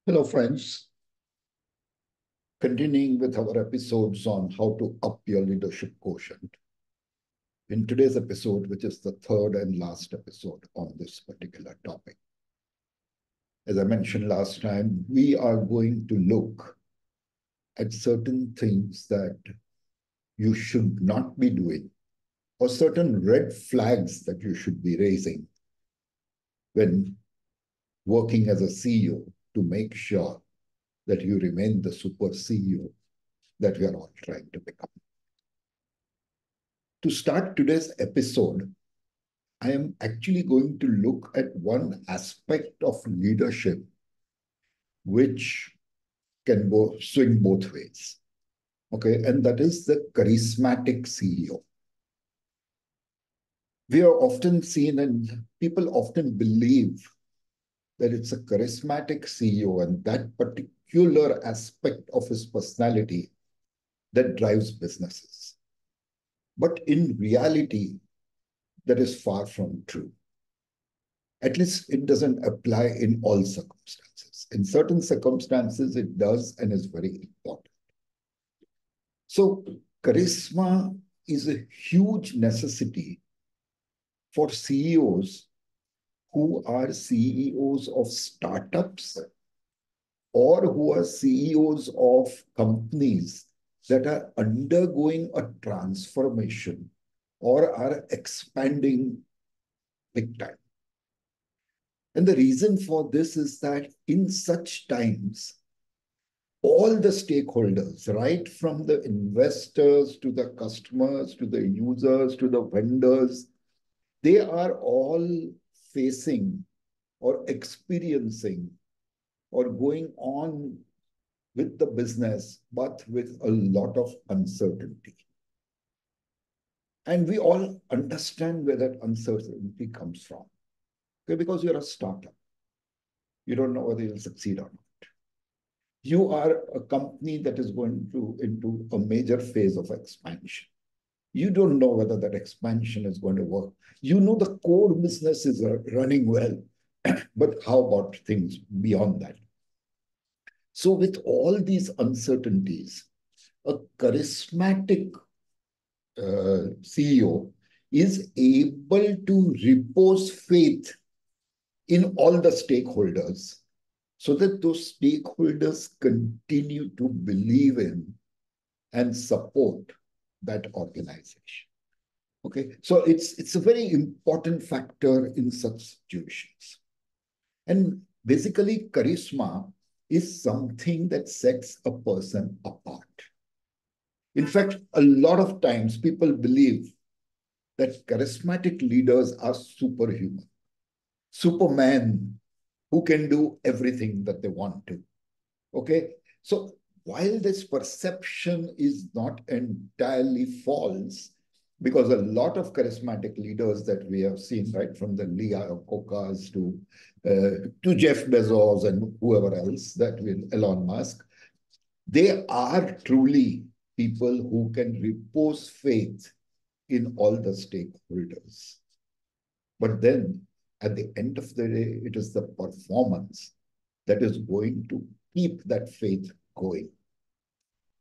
Hello, friends. Continuing with our episodes on how to up your leadership quotient. In today's episode, which is the third and last episode on this particular topic, as I mentioned last time, we are going to look at certain things that you should not be doing or certain red flags that you should be raising when working as a CEO to make sure that you remain the super CEO that we are all trying to become. To start today's episode, I am actually going to look at one aspect of leadership which can swing both ways. Okay, and that is the charismatic CEO. We are often seen, and people often believe that it's a charismatic CEO and that particular aspect of his personality that drives businesses. But in reality, that is far from true. At least it doesn't apply in all circumstances. In certain circumstances, it does and is very important. So charisma is a huge necessity for CEOs who are CEOs of startups or who are CEOs of companies that are undergoing a transformation or are expanding big time. And the reason for this is that in such times, all the stakeholders, right from the investors to the customers, to the users, to the vendors, they are all facing or experiencing or going on with the business, but with a lot of uncertainty. And we all understand where that uncertainty comes from. Okay, because you're a startup. You don't know whether you'll succeed or not. You are a company that is going into a major phase of expansion. You don't know whether that expansion is going to work. You know the core business is running well, but how about things beyond that? So with all these uncertainties, a charismatic CEO is able to repose faith in all the stakeholders so that those stakeholders continue to believe in and support that organization. Okay, so it's a very important factor in such situations. And basically, charisma is something that sets a person apart. In fact, a lot of times people believe that charismatic leaders are superhuman, superman who can do everything that they want to. Okay, so while this perception is not entirely false, because a lot of charismatic leaders that we have seen, right from the Lee Iacocca's to Jeff Bezos and whoever else, that with Elon Musk, they are truly people who can repose faith in all the stakeholders. But then at the end of the day, it is the performance that is going to keep that faith going.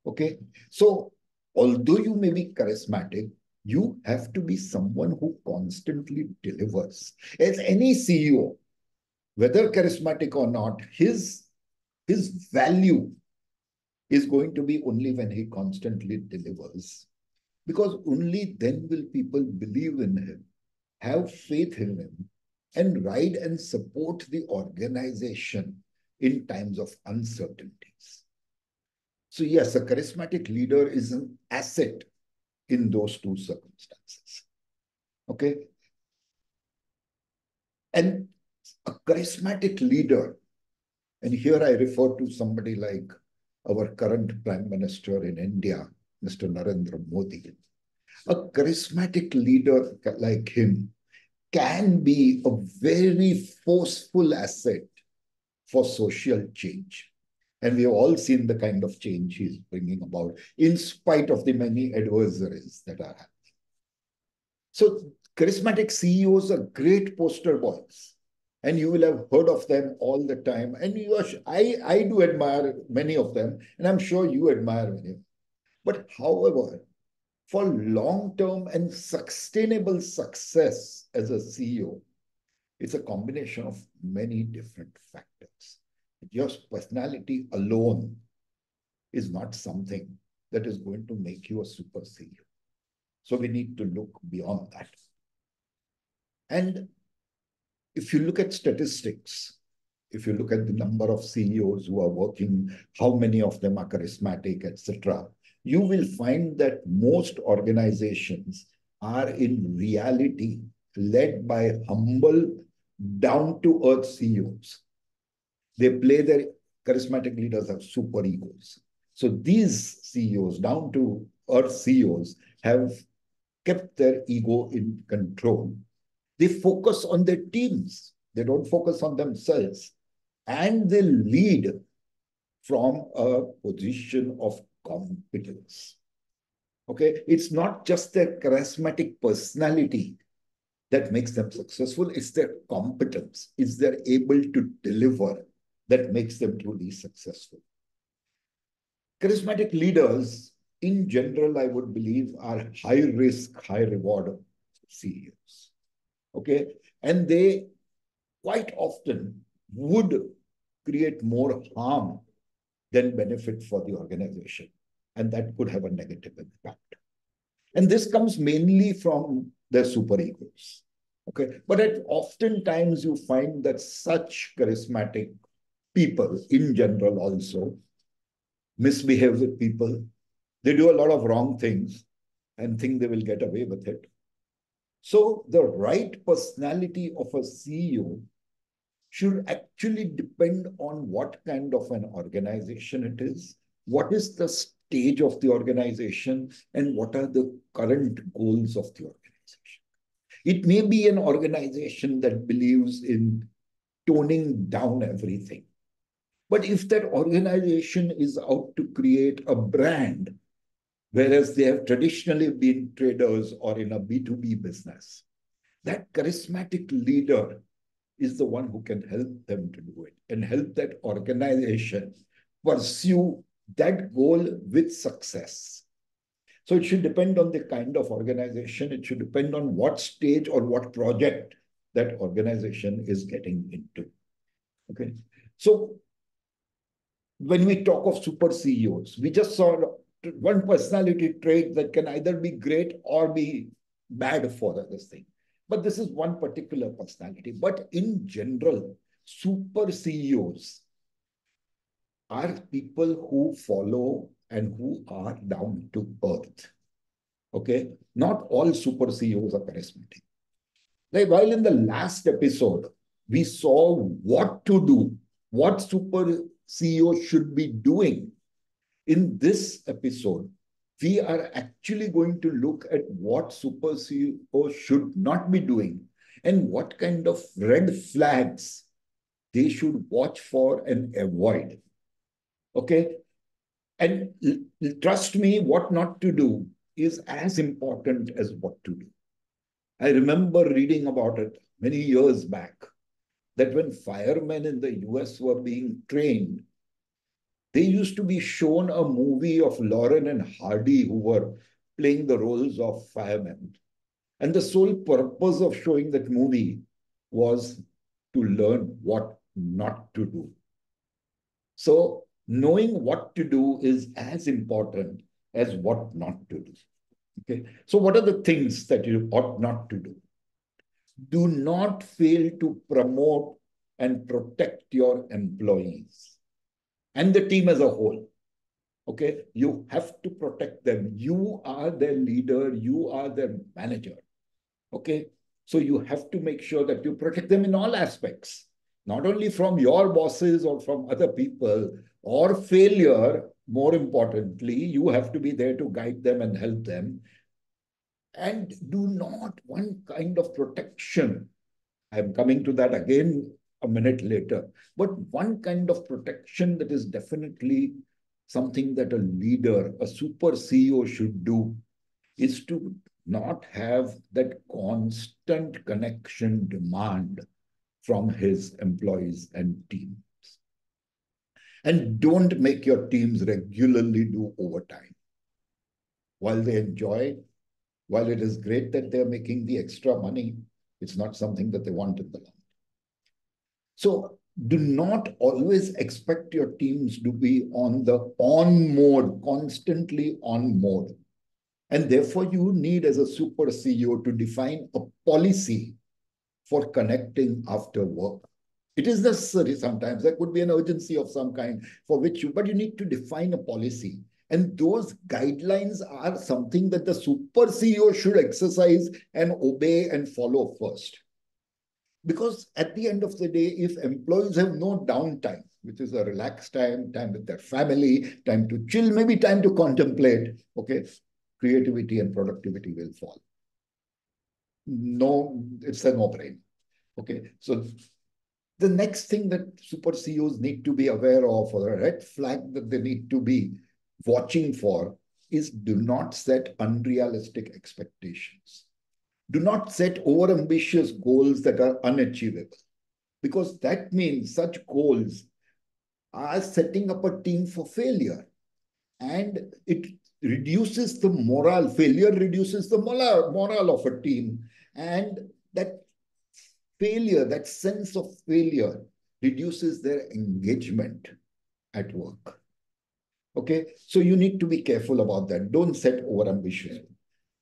Okay, so although you may be charismatic, you have to be someone who constantly delivers. As any CEO, whether charismatic or not, his value is going to be only when he constantly delivers. Because only then will people believe in him, have faith in him, and ride and support the organization in times of uncertainties. So yes, a charismatic leader is an asset in those two circumstances. Okay? And a charismatic leader, and here I refer to somebody like our current Prime Minister in India, Mr. Narendra Modi. A charismatic leader like him can be a very forceful asset for social change. And we have all seen the kind of change he's bringing about, in spite of the many adversaries that are happening. So charismatic CEOs are great poster boys and you will have heard of them all the time. And I do admire many of them, and I'm sure you admire many of them. But however, for long-term and sustainable success as a CEO, it's a combination of many different factors. Your personality alone is not something that is going to make you a super CEO. So we need to look beyond that. And if you look at statistics, if you look at the number of CEOs who are working, how many of them are charismatic, etc., you will find that most organizations are in reality led by humble, down-to-earth CEOs. They play their charismatic leaders have super egos. So these CEOs, down-to-earth CEOs, have kept their ego in control. They focus on their teams. They don't focus on themselves. And they lead from a position of competence. Okay? It's not just their charismatic personality that makes them successful. It's their competence. It's their able to deliver that makes them truly successful. Charismatic leaders, in general, I would believe, are high risk, high reward CEOs. Okay? And they quite often would create more harm than benefit for the organization. And that could have a negative impact. And this comes mainly from their superegos. Okay? But oftentimes you find that such charismatic people in general also misbehave with people. They do a lot of wrong things and think they will get away with it. So the right personality of a CEO should actually depend on what kind of an organization it is, what is the stage of the organization, and what are the current goals of the organization. It may be an organization that believes in toning down everything. But if that organization is out to create a brand, whereas they have traditionally been traders or in a B2B business, that charismatic leader is the one who can help them to do it and help that organization pursue that goal with success. So it should depend on the kind of organization. It should depend on what stage or what project that organization is getting into. Okay. So when we talk of super CEOs, we just saw one personality trait that can either be great or be bad for this thing. But this is one particular personality. But in general, super CEOs are people who follow and who are down to earth. Okay? Not all super CEOs are charismatic. Like while in the last episode, we saw what to do, what super CEO should be doing. In this episode, we are actually going to look at what super CEO should not be doing and what kind of red flags they should watch for and avoid. Okay? And trust me, what not to do is as important as what to do. I remember reading about it many years back, that when firemen in the US were being trained, they used to be shown a movie of Lauren and Hardy who were playing the roles of firemen. And the sole purpose of showing that movie was to learn what not to do. So knowing what to do is as important as what not to do. Okay. So what are the things that you ought not to do? Do not fail to promote and protect your employees and the team as a whole. Okay, you have to protect them. You are their leader, you are their manager. Okay, so you have to make sure that you protect them in all aspects, not only from your bosses or from other people or failure. More importantly, you have to be there to guide them and help them. And do not one kind of protection. I'm coming to that again a minute later. But one kind of protection that is definitely something that a leader, a super CEO should do is to not have that constant connection demand from his employees and teams. And don't make your teams regularly do overtime. While they enjoy, while it is great that they're making the extra money, it's not something that they want in the long. So do not always expect your teams to be on the on mode, constantly on mode. And therefore, you need, as a super CEO, to define a policy for connecting after work. It is necessary sometimes. There could be an urgency of some kind for which but you need to define a policy. And those guidelines are something that the super CEO should exercise and obey and follow first. Because at the end of the day, if employees have no downtime, which is a relaxed time, time with their family, time to chill, maybe time to contemplate, okay, creativity and productivity will fall. No, it's a no-brainer. Okay, so the next thing that super CEOs need to be aware of, or a red flag that they need to be watching for, is do not set unrealistic expectations. Do not set overambitious goals that are unachievable, because that means such goals are setting up a team for failure. And it reduces the morale. Failure reduces the morale of a team. And that failure, that sense of failure, reduces their engagement at work. Okay, so you need to be careful about that. Don't set overambitious.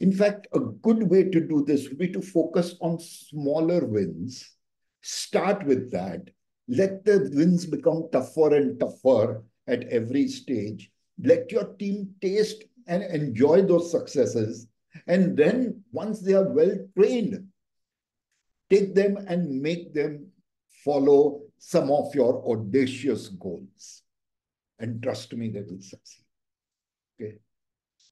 In fact, a good way to do this would be to focus on smaller wins. Start with that. Let the wins become tougher and tougher at every stage. Let your team taste and enjoy those successes. And then once they are well trained, take them and make them follow some of your audacious goals. And trust me, they will succeed. Okay.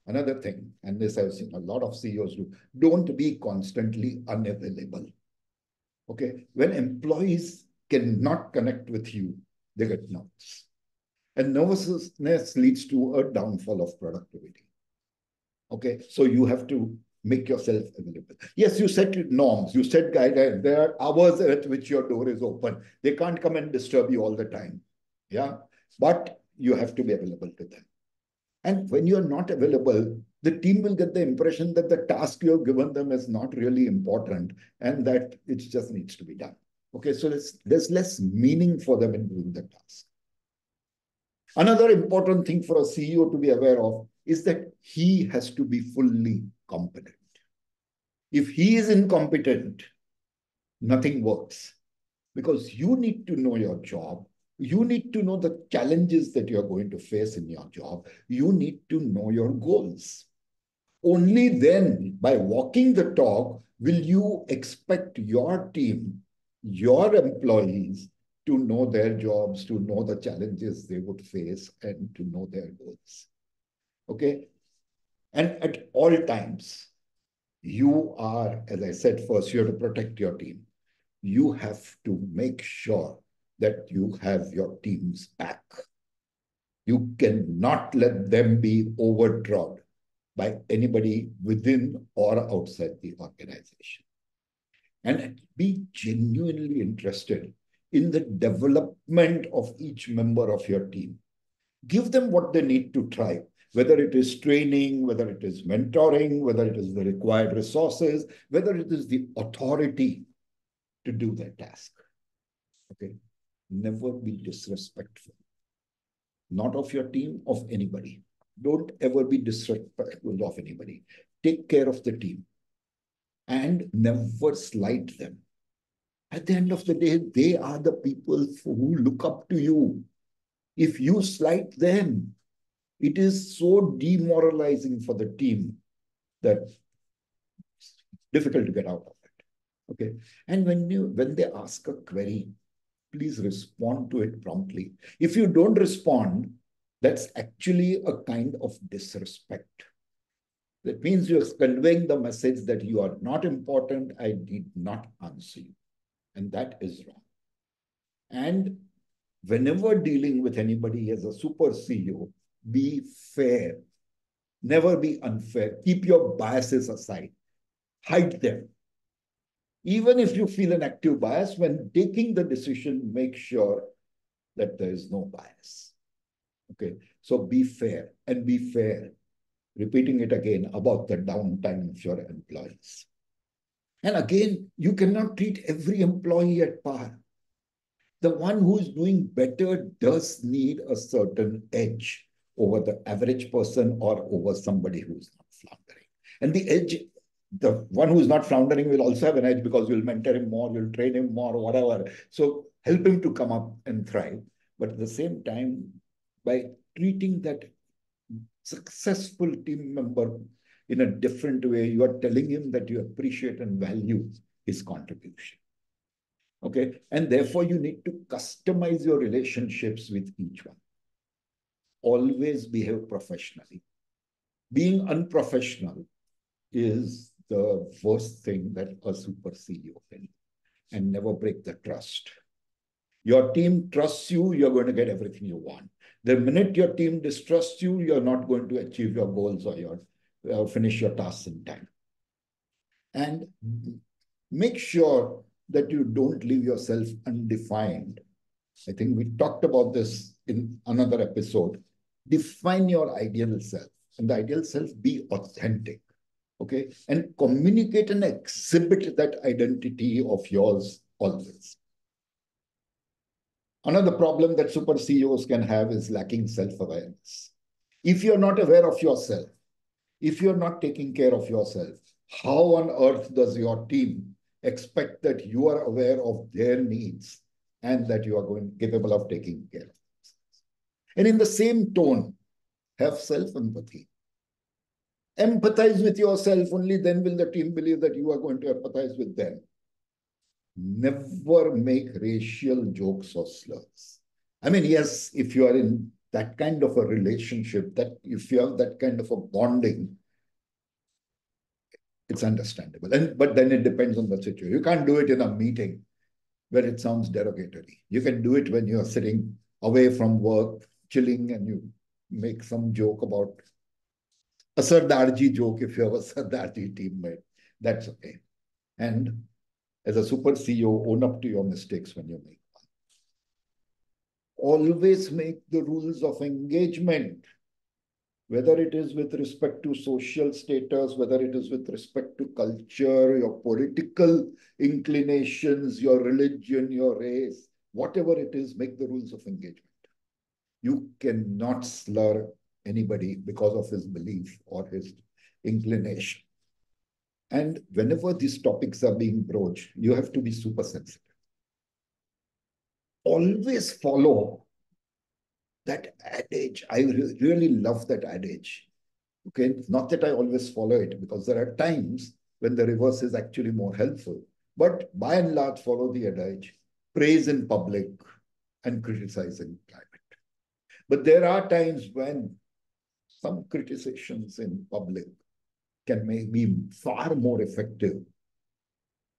Another thing, and this I've seen a lot of CEOs do, don't be constantly unavailable. Okay. When employees cannot connect with you, they get nervous. And nervousness leads to a downfall of productivity. Okay. So you have to make yourself available. Yes, you set norms, you set guidelines. There are hours at which your door is open. They can't come and disturb you all the time. Yeah. But you have to be available to them. And when you're not available, the team will get the impression that the task you've given them is not really important and that it just needs to be done. Okay, so there's less meaning for them in doing the task. Another important thing for a CEO to be aware of is that he has to be fully competent. If he is incompetent, nothing works, because you need to know your job. You need to know the challenges that you're going to face in your job. You need to know your goals. Only then, by walking the talk, will you expect your team, your employees, to know their jobs, to know the challenges they would face, and to know their goals. Okay? And at all times, you are, as I said first, you have to protect your team. You have to make sure that you have your team's back. You cannot let them be overdrawn by anybody within or outside the organization. And be genuinely interested in the development of each member of your team. Give them what they need to try, whether it is training, whether it is mentoring, whether it is the required resources, whether it is the authority to do their task. Okay? Never be disrespectful. Not of your team, of anybody. Don't ever be disrespectful of anybody. Take care of the team and never slight them. At the end of the day, they are the people who look up to you. If you slight them, it is so demoralizing for the team that it's difficult to get out of it. Okay. And when they ask a query, please respond to it promptly. If you don't respond, that's actually a kind of disrespect. That means you're conveying the message that you are not important, I did not answer you. And that is wrong. And whenever dealing with anybody as a super CEO, be fair. Never be unfair. Keep your biases aside. Hide them. Even if you feel an active bias, when taking the decision, make sure that there is no bias. Okay, so be fair and be fair. Repeating it again about the downtime of your employees. And again, you cannot treat every employee at par. The one who is doing better does need a certain edge over the average person or over somebody who's not floundering. And the edge, the one who's not floundering will also have an edge because you'll mentor him more, you'll train him more, whatever. So help him to come up and thrive. But at the same time, by treating that successful team member in a different way, you are telling him that you appreciate and value his contribution. Okay. And therefore, you need to customize your relationships with each one. Always behave professionally. Being unprofessional is the worst thing that a super CEO can, and never break the trust. Your team trusts you, you're going to get everything you want. The minute your team distrusts you, you're not going to achieve your goals or finish your tasks in time. And make sure that you don't leave yourself undefined. I think we talked about this in another episode. Define your ideal self, and the ideal self be authentic. Okay, and communicate and exhibit that identity of yours always. Another problem that super CEOs can have is lacking self-awareness. If you're not aware of yourself, if you're not taking care of yourself, how on earth does your team expect that you are aware of their needs and that you are capable of taking care of them? And in the same tone, have self-empathy. Empathize with yourself, only then will the team believe that you are going to empathize with them. Never make racial jokes or slurs. I mean, yes, if you are in that kind of a relationship, that if you have that kind of a bonding, it's understandable. But then it depends on the situation. You can't do it in a meeting where it sounds derogatory. You can do it when you're sitting away from work, chilling, and you make some joke about a Sardarji joke if you have a Sardarji teammate. That's okay. And as a super CEO, own up to your mistakes when you make one. Always make the rules of engagement, whether it is with respect to social status, whether it is with respect to culture, your political inclinations, your religion, your race, whatever it is, make the rules of engagement. You cannot slur anybody because of his belief or his inclination. And whenever these topics are being broached, you have to be super sensitive. Always follow that adage. I really love that adage. Okay, not that I always follow it, because there are times when the reverse is actually more helpful. But by and large, follow the adage: praise in public and criticize in private. But there are times when some criticisms in public can be far more effective,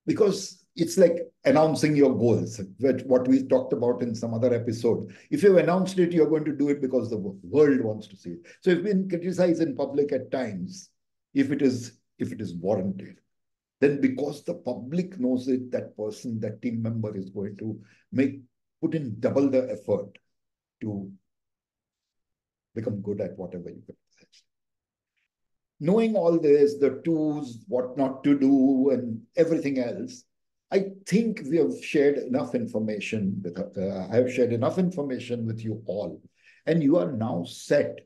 because it's like announcing your goals, what we talked about in some other episode. If you've announced it, you're going to do it because the world wants to see it. So if been criticized in public at times, if it is warranted, then because the public knows it, that person, that team member is going to put in double the effort to become good at whatever you criticize. Knowing all this, the tools, what not to do, and everything else, I think we have shared enough information I have shared enough information with you all, and you are now set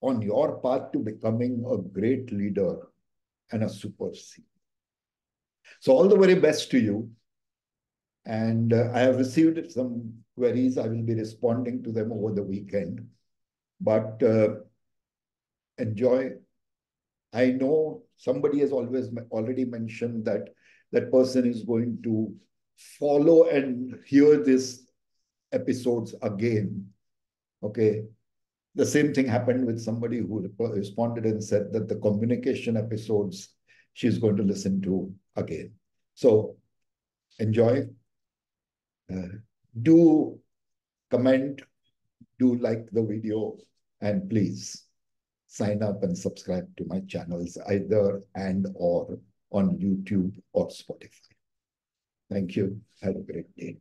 on your path to becoming a great leader and a super CEO. So all the very best to you. And I have received some queries. I will be responding to them over the weekend. But enjoy. I know somebody has already mentioned that that person is going to follow and hear these episodes again. Okay. The same thing happened with somebody who responded and said that the communication episodes she's going to listen to again. So enjoy. Do comment, do like the video, and please sign up and subscribe to my channels either and or on YouTube or Spotify. Thank you. Have a great day.